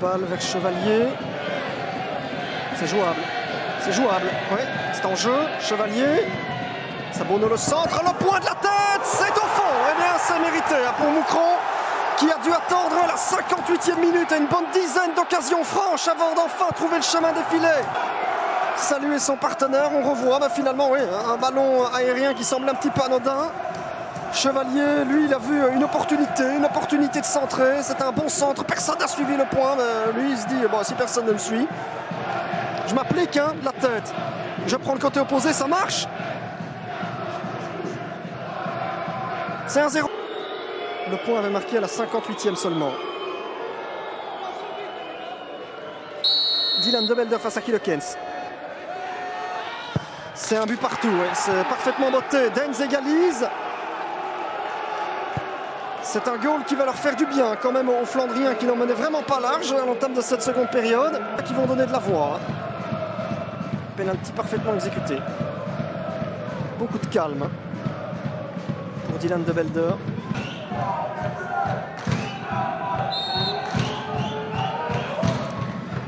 Balle vers Chevalier. C'est jouable. C'est jouable. Ouais, c'est en jeu. Chevalier. Sabono le centre. Le point de la tête. C'est au fond. Eh bien, c'est mérité pour Moucron, qui a dû attendre la 58e minute et une bonne dizaine d'occasions franches avant d'enfin trouver le chemin des filets. Saluer son partenaire. On revoit finalement oui, un ballon aérien qui semble un petit peu anodin. Chevalier, lui, il a vu une opportunité de centrer. C'était un bon centre. Personne n'a suivi le point. Mais lui, il se dit, bon, si personne ne me suit, je m'applique de la tête. Je prends le côté opposé, ça marche. C'est 1-0. Le point avait marqué à la 58e seulement. Dylan De Belder face à Kilekens. C'est un but partout. Ouais. C'est parfaitement botté. Dens égalise. C'est un goal qui va leur faire du bien quand même aux Flandriens qui n'en menaient vraiment pas large à l'entame de cette seconde période, qui vont donner de la voix. Penalty parfaitement exécuté. Beaucoup de calme pour Dylan De Belder.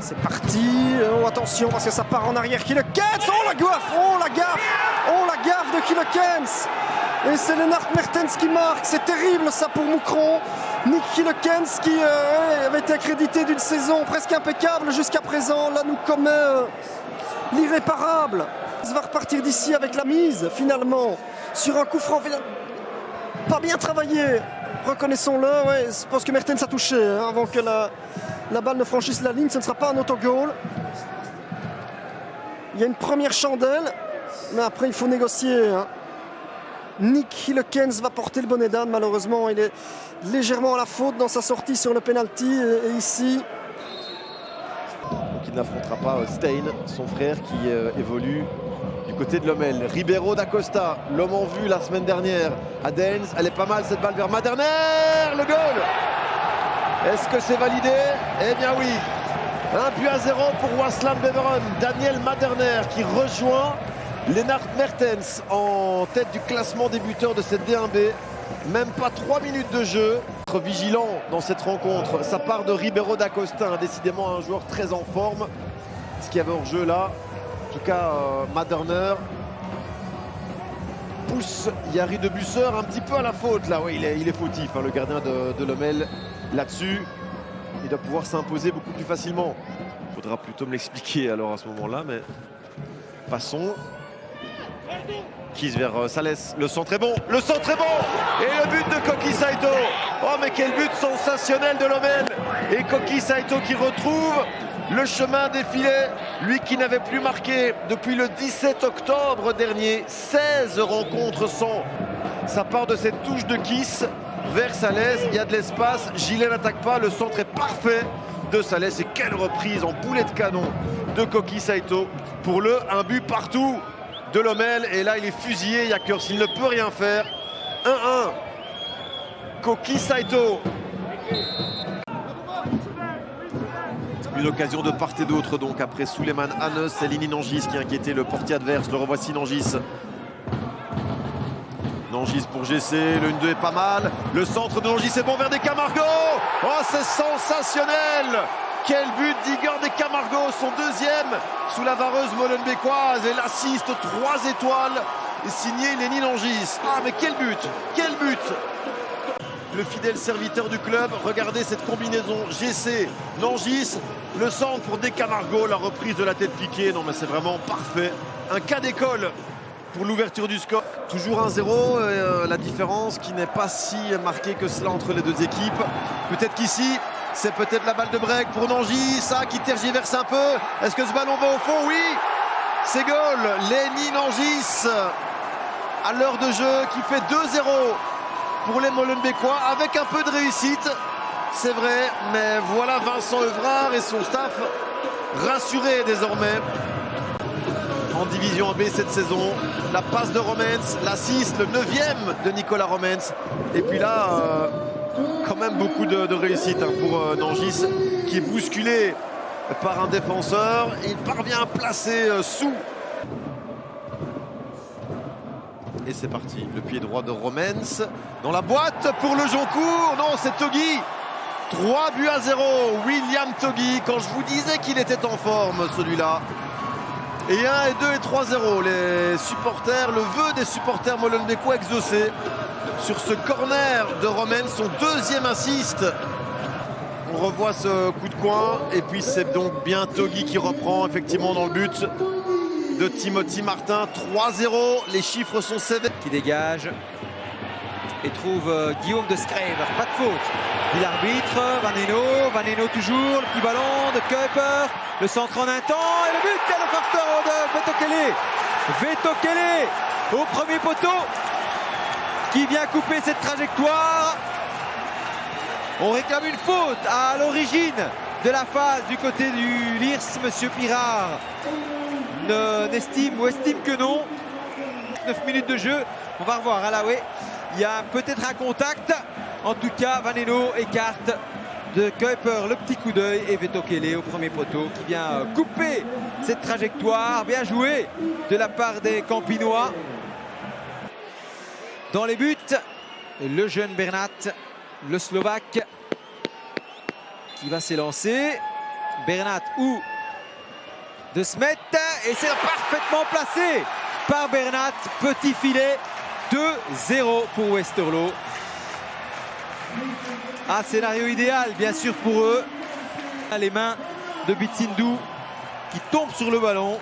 C'est parti. Oh, attention parce que ça part en arrière. Kilekens. Oh la gaffe. Oh la gaffe. Oh la gaffe de Kilekens. Et c'est Lennart Mertens qui marque. C'est terrible ça pour Moucron. Nick Kilekens qui avait été accrédité d'une saison presque impeccable jusqu'à présent. Là nous commet l'irréparable. Il va repartir d'ici avec la mise finalement sur un coup franc pas bien travaillé. Reconnaissons-le. Ouais, je pense que Mertens a touché avant que la balle ne franchisse la ligne. Ce ne sera pas un autogol. Il y a une première chandelle. Mais après il faut négocier. Nick Kilekens va porter le bonnet d'âne. Malheureusement, il est légèrement à la faute dans sa sortie sur le penalty. Et ici, donc il n'affrontera pas Stein, son frère qui évolue du côté de Lommel. Ribeiro da Costa, l'homme en vue la semaine dernière à Dens. Elle est pas mal cette balle vers Maderner. Le goal. Est-ce que c'est validé? Eh bien oui. 1-0 pour Waasland Beveren. Daniel Maderner qui rejoint Lennart Mertens en tête du classement des buteurs de cette D1B. Même pas 3 minutes de jeu. Être vigilant dans cette rencontre. Ça part de Ribeiro da Costa, décidément un joueur très en forme. Ce qu'il y avait hors jeu là. En tout cas, Maderner pousse Jari de Busseur un petit peu à la faute là. Oui, il est fautif, le gardien de Lommel là-dessus. Il doit pouvoir s'imposer beaucoup plus facilement. Il faudra plutôt me l'expliquer alors à ce moment-là, mais passons. Kiss vers Salès, le centre est bon, le centre est bon. Et le but de Koki Saito. Oh mais quel but sensationnel de Lommel. Et Koki Saito qui retrouve le chemin des filets. Lui qui n'avait plus marqué depuis le 17 octobre dernier. 16 rencontres sans. Ça part de cette touche de Kiss vers Salès, il y a de l'espace. Gillet n'attaque pas, le centre est parfait de Salès. Et quelle reprise en boulet de canon de Koki Saito pour le un but partout de Lommel. Et là il est fusillé, Yakers, il ne peut rien faire. 1-1. Koki Saito. Une occasion de part et d'autre donc après Suleiman Hannes. C'est Lini Nangis qui inquiétait le portier adverse. Le revoici Nangis. Nangis pour GC, le 1-2 est pas mal. Le centre de Nangis est bon vers Des Camargo. Oh c'est sensationnel. Quel but d'Igor Des Camargo, son deuxième sous la vareuse molenbeekoise. Et l'assist 3 étoiles signé Lini Nangis. Ah mais quel but, quel but. Le fidèle serviteur du club, regardez cette combinaison GC, Nangis, le centre pour Des Camargo, la reprise de la tête piquée. Non mais c'est vraiment parfait. Un cas d'école pour l'ouverture du score. Toujours 1-0, la différence qui n'est pas si marquée que cela entre les deux équipes. Peut-être qu'ici, c'est peut-être la balle de break pour Nangis, ça qui tergiverse un peu. Est-ce que ce ballon va au fond? Oui, c'est goal. Lini Nangis à l'heure de jeu qui fait 2-0 pour les Molenbeekois avec un peu de réussite. C'est vrai, mais voilà Vincent Evrard et son staff rassurés désormais. En division AB cette saison, la passe de Romens, l'assist, le 9e de Nicolas Romens. Et puis là, quand même beaucoup de réussite pour Nangis qui est bousculé par un défenseur. Il parvient à placer sous. Et c'est parti, le pied droit de Romens dans la boîte pour le Joncourt. Non, c'est Togui 3-0, William Toggi, quand je vous disais qu'il était en forme celui-là. Et 1 et 2 et 3-0, les supporters, le vœu des supporters molenbeekois exaucé sur ce corner de Romain, son deuxième assist. On revoit ce coup de coin et puis c'est donc bien Toggi qui reprend effectivement dans le but de Timothy Martin. 3-0, les chiffres sont sévères. Qui dégage et trouve Guillaume de Screver, pas de faute. Puis l'arbitre, Vaneno toujours, le petit ballon de Kuiper, le centre en un temps et le but, quel farceur de Vetokele au premier poteau qui vient couper cette trajectoire. On réclame une faute à l'origine de la phase du côté du Lirs. Monsieur Pirard estime que non. 9 minutes de jeu, on va revoir Alaoué. Il y a peut-être un contact. En tout cas, Vaneno écarte de Kuiper le petit coup d'œil et Vetokele au premier poteau qui vient couper cette trajectoire. Bien joué de la part des Campinois. Dans les buts, le jeune Bernat, le Slovaque, qui va s'élancer. Bernat ou de Smet, et c'est parfaitement placé par Bernat. Petit filet, 2-0 pour Westerlo. Un scénario idéal bien sûr pour eux. Les mains de Bitsindou qui tombe sur le ballon.